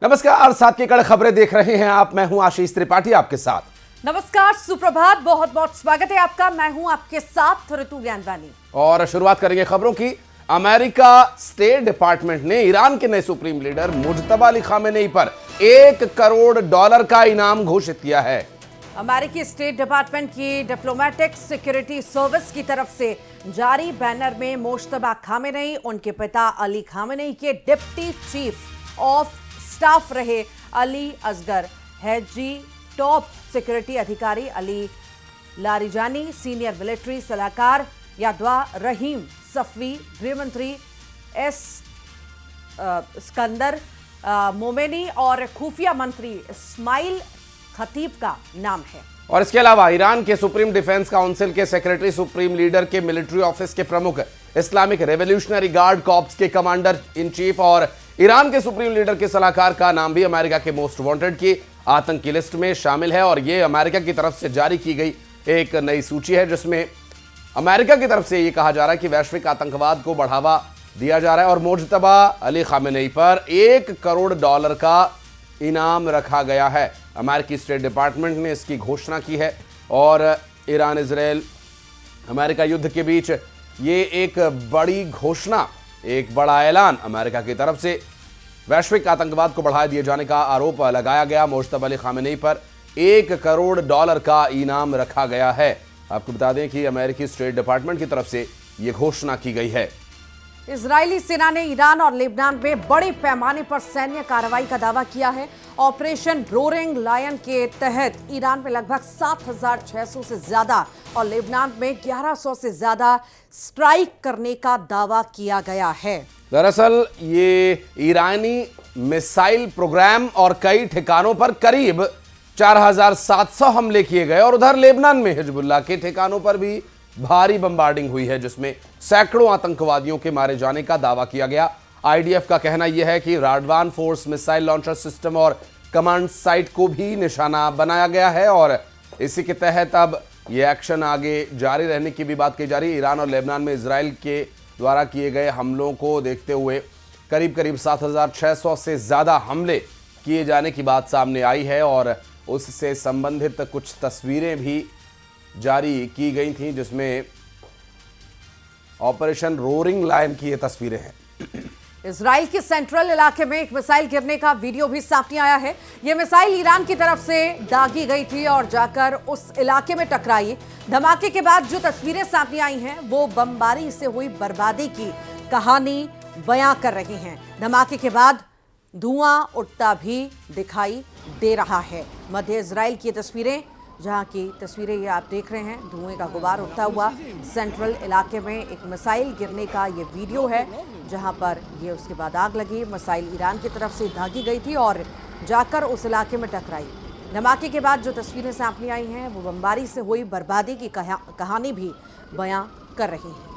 नमस्कार, साथ की कड़क खबरें देख रहे हैं आप। मैं हूं आशीष त्रिपाठी आपके साथ। नमस्कार, सुप्रभात, बहुत बहुत स्वागत है आपका। मैं हूं आपके साथ ऋतु ज्ञानवानी और शुरुआत करेंगे खबरों की। अमेरिका स्टेट डिपार्टमेंट ने ईरान के नए supreme leader Mojtaba Ali Khamenei पर $1 करोड़ का इनाम घोषित किया है। अमेरिकी स्टेट डिपार्टमेंट की डिप्लोमेटिक सिक्योरिटी सर्विस की तरफ से जारी बैनर में मुज्तबा खामेनेई, उनके पिता अली खामेनेई के डिप्टी चीफ ऑफ स्टाफ रहे अली असगर हैजी, टॉप सिक्योरिटी अधिकारी अली लारिजानी, सीनियर मिलिट्री सलाहकार यादवा रहीम सफवी, गृह मंत्री एस स्कंदर मोमेनी और खुफिया मंत्री इस्माइल खतीब का नाम है। और इसके अलावा ईरान के सुप्रीम डिफेंस काउंसिल के सेक्रेटरी, सुप्रीम लीडर के मिलिट्री ऑफिस के प्रमुख, इस्लामिक रेवोल्यूशनरी गार्ड कॉर्प्स के कमांडर इन चीफ और ईरान के सुप्रीम लीडर के सलाहकार का नाम भी अमेरिका के मोस्ट वांटेड की आतंकी लिस्ट में शामिल है। और यह अमेरिका की तरफ से जारी की गई एक नई सूची है, जिसमें अमेरिका की तरफ से यह कहा जा रहा है कि वैश्विक आतंकवाद को बढ़ावा दिया जा रहा है और मुज्तबा अली खामेनेई पर $1 करोड़ का इनाम रखा गया है। अमेरिकी स्टेट डिपार्टमेंट ने इसकी घोषणा की है और ईरान इजराइल अमेरिका युद्ध के बीच ये एक बड़ी घोषणा, एक बड़ा ऐलान अमेरिका की तरफ से वैश्विक आतंकवाद को बढ़ावा दिए जाने का आरोप लगाया गया। मुज्तबा अली खामेनेई पर $1 करोड़ का इनाम रखा गया है। आपको बता दें कि अमेरिकी स्टेट डिपार्टमेंट की तरफ से यह घोषणा की गई है। इजरायली सेना ने ईरान और लेबनान में बड़े पैमाने पर सैन्य कार्रवाई का दावा किया है। ऑपरेशन रोरिंग लायन के तहत ईरान में लगभग 7,600 से ज्यादा और लेबनान में 1,100 से ज्यादा स्ट्राइक करने का दावा किया गया है। दरअसल ये ईरानी मिसाइल प्रोग्राम और कई ठिकानों पर करीब 4,700 हमले किए गए और उधर लेबनान में हिजबुल्लाह के ठिकानों पर भी भारी बम्बार्डिंग हुई है, जिसमें सैकड़ों आतंकवादियों के मारे जाने का दावा किया गया। आईडीएफ का कहना यह है कि Radwan force missile launcher system और कमांड साइट को भी निशाना बनाया गया है और इसी के तहत अब यह एक्शन आगे जारी रहने की भी बात की जा रही है। ईरान और लेबनान में इजराइल के द्वारा किए गए हमलों को देखते हुए करीब 7,600 से ज्यादा हमले किए जाने की बात सामने आई है और उससे संबंधित कुछ तस्वीरें भी जारी की गई थी, जिसमें ऑपरेशन रोरिंग लायन की ये तस्वीरें हैं। इजराइल के सेंट्रल इलाके में एक मिसाइल गिरने का वीडियो भी सामने आया है। यह मिसाइल ईरान की तरफ से दागी गई थी और जाकर उस इलाके में टकराई। धमाके के बाद जो तस्वीरें सामने आई हैं वो बमबारी से हुई बर्बादी की कहानी बयां कर रही हैं। धमाके के बाद धुआं उठता भी दिखाई दे रहा है। मध्य इजराइल की तस्वीरें, जहां की तस्वीरें ये आप देख रहे हैं, धुएं का गुबार उठता हुआ सेंट्रल इलाके में एक मिसाइल गिरने का ये वीडियो है, जहां पर ये उसके बाद आग लगी। मिसाइल ईरान की तरफ से दागी गई थी और जाकर उस इलाके में टकराई। धमाके के बाद जो तस्वीरें सामने आई हैं वो बमबारी से हुई बर्बादी की कहानी भी बयां कर रही है।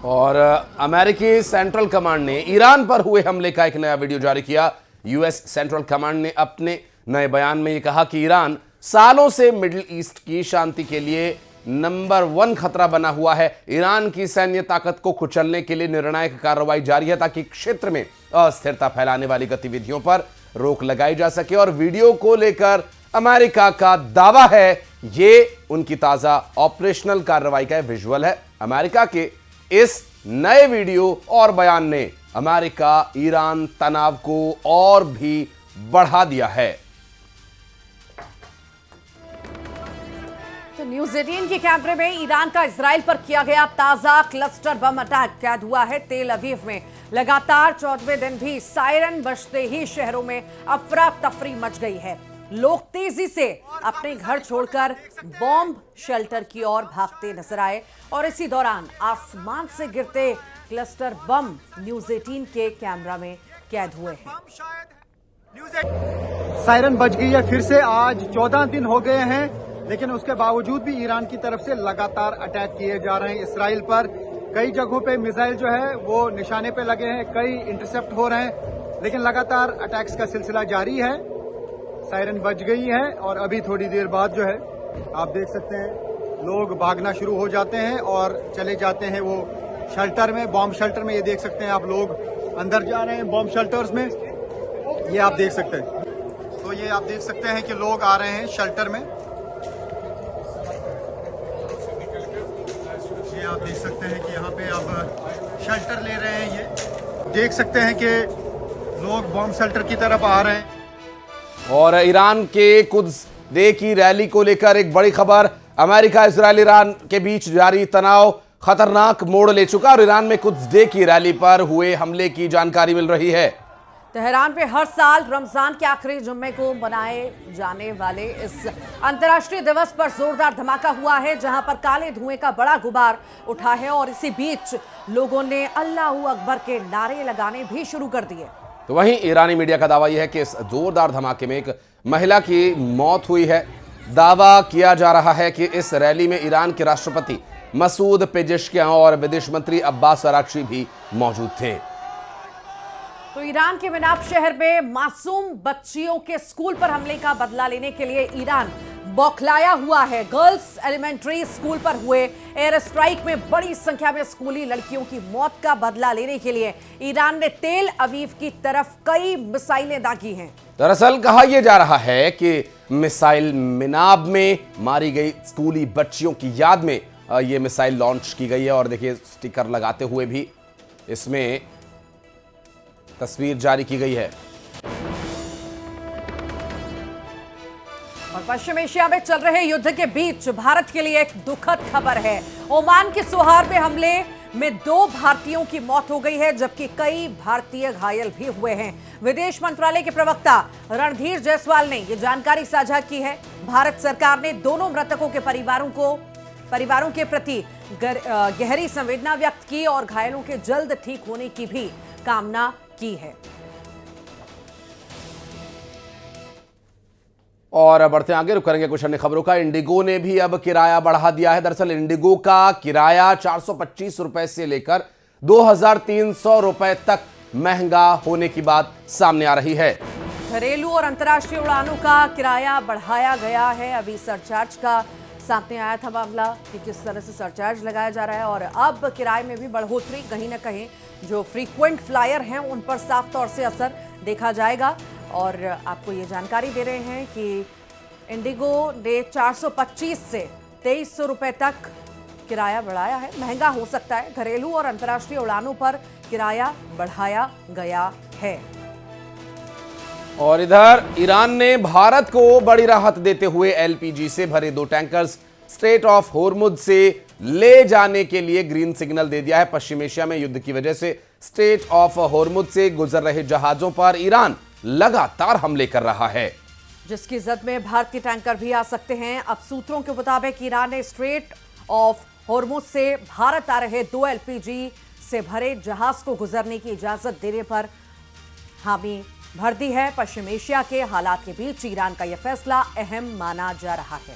और अमेरिकी सेंट्रल कमांड ने ईरान पर हुए हमले का एक नया वीडियो जारी किया। यूएस सेंट्रल कमांड ने अपने नए बयान में यह कहा कि ईरान सालों से मिडिल ईस्ट की शांति के लिए नंबर 1 खतरा बना हुआ है। ईरान की सैन्य ताकत को कुचलने के लिए निर्णायक कार्रवाई जारी है ताकि क्षेत्र में अस्थिरता फैलाने वाली गतिविधियों पर रोक लगाई जा सके। और वीडियो को लेकर अमेरिका का दावा है, ये उनकी ताजा ऑपरेशनल कार्रवाई का विजुअल है। अमेरिका के इस नए वीडियो और बयान ने अमेरिका ईरान तनाव को और भी बढ़ा दिया है। तो न्यूज़ 18 के कैमरे में ईरान का इजराइल पर किया गया ताजा क्लस्टर बम अटैक कैद हुआ है। तेल अवीव में लगातार 14वें दिन भी सायरन बजते ही शहरों में अफरा तफरी मच गई है। लोग तेजी से अपने घर छोड़कर बॉम्ब शेल्टर की ओर भागते नजर आए और इसी दौरान आसमान से गिरते क्लस्टर बम न्यूज़ 18 के कैमरा में कैद हुए हैं। सायरन बज गई है फिर से। आज 14 दिन हो गए हैं, लेकिन उसके बावजूद भी ईरान की तरफ से लगातार अटैक किए जा रहे हैं इसराइल पर। कई जगहों पे मिसाइल जो है वो निशाने पे लगे हैं, कई इंटरसेप्ट हो रहे हैं, लेकिन लगातार अटैक्स का सिलसिला जारी है। सायरन बज गई है और अभी थोड़ी देर बाद जो है आप देख सकते हैं लोग भागना शुरू हो जाते हैं और चले जाते हैं वो शेल्टर में, बॉम्ब शेल्टर में। ये देख सकते हैं आप, लोग अंदर जा रहे हैं बॉम्ब शेल्टर्स में ये आप देख सकते हैं। तो ये आप देख सकते हैं कि लोग आ रहे हैं शेल्टर में। ये आप देख सकते हैं कि यहाँ पे अब शेल्टर ले रहे हैं। ये देख सकते हैं कि लोग बॉम्ब शेल्टर की तरफ आ रहे हैं। और ईरान के कुद्स डे की रैली को लेकर एक बड़ी खबर। अमेरिका, इजराइल, ईरान के बीच जारी तनाव खतरनाक मोड़ ले चुका और ईरान में कुद्स डे की रैली पर हुए हमले की जानकारी मिल रही है। तेहरान में हर साल रमजान के आखिरी जुम्मे को मनाए जाने वाले इस अंतर्राष्ट्रीय दिवस पर जोरदार धमाका हुआ है, जहां पर काले धुएं का बड़ा गुबार उठा है और इसी बीच लोगों ने अल्लाहू अकबर के नारे लगाने भी शुरू कर दिए। तो वहीं ईरानी मीडिया का दावा यह है कि इस जोरदार धमाके में एक महिला की मौत हुई है। दावा किया जा रहा है कि इस रैली में ईरान के राष्ट्रपति मसूद पेजेश्कियान और विदेश मंत्री अब्बास अराक्ची भी मौजूद थे। तो ईरान के मिनाब शहर में मासूम बच्चियों के स्कूल पर हमले का बदला लेने के लिए ईरान बौखलाया हुआ है। गर्ल्स एलिमेंट्री स्कूल पर हुए एयर स्ट्राइक में बड़ी संख्या में स्कूली लड़कियों की मौत का बदला लेने के लिए ईरान ने तेल अवीव की तरफ कई मिसाइलें दागी हैं। दरअसल कहा यह जा रहा है कि मिसाइल मिनाब में मारी गई स्कूली बच्चियों की याद में यह मिसाइल लॉन्च की गई है। और देखिए, स्टिकर लगाते हुए भी इसमें तस्वीर जारी की गई है। और पश्चिम एशिया में चल रहे युद्ध के बीच भारत के लिए एक दुखद खबर है। ओमान के सोहार में हमले में 2 भारतीयों की मौत हो गई है, जबकि कई भारतीय घायल भी हुए हैं। विदेश मंत्रालय के प्रवक्ता रणधीर जायसवाल ने यह जानकारी साझा की है। भारत सरकार ने दोनों मृतकों के परिवारों के प्रति गहरी संवेदना व्यक्त की और घायलों के जल्द ठीक होने की भी कामना की है। और बढ़ते आगे, रुक करेंगे कुछ अन्य खबरों का। इंडिगो ने भी अब किराया बढ़ा दिया है। दरअसल इंडिगो का किराया 425 रुपए से लेकर 2300 रुपए तक महंगा होने की बात सामने आ रही है। घरेलू और अंतर्राष्ट्रीय उड़ानों का किराया बढ़ाया गया है। अभी सरचार्ज का सामने आया था मामला कि किस तरह से सरचार्ज लगाया जा रहा है और अब किराए में भी बढ़ोतरी कहीं ना कहीं जो फ्रीक्वेंट फ्लायर हैं उन पर साफ तौर से असर देखा जाएगा। और आपको ये जानकारी दे रहे हैं कि इंडिगो ने 425 से 2300 रुपए तक किराया बढ़ाया है। महंगा हो सकता है। घरेलू और अंतर्राष्ट्रीय उड़ानों पर किराया बढ़ाया गया है। और इधर ईरान ने भारत को बड़ी राहत देते हुए एलपीजी से भरे 2 टैंकर्स स्ट्रेट ऑफ होर्मुज से ले जाने के लिए ग्रीन सिग्नल दे दिया है। पश्चिम एशिया में युद्ध की वजह से स्ट्रेट ऑफ होर्मुज से गुजर रहे जहाजों पर ईरान लगातार हमले कर रहा है, जिसकी जद में भारतीय टैंकर भी आ सकते हैं। अब सूत्रों के मुताबिक ईरान ने स्ट्रेट ऑफ होर्मुज से भारत आ रहे 2 एलपीजी से भरे जहाज को गुजरने की इजाजत देने पर हामी भर दी है। पश्चिम एशिया के हालात के बीच ईरान का यह फैसला अहम माना जा रहा है।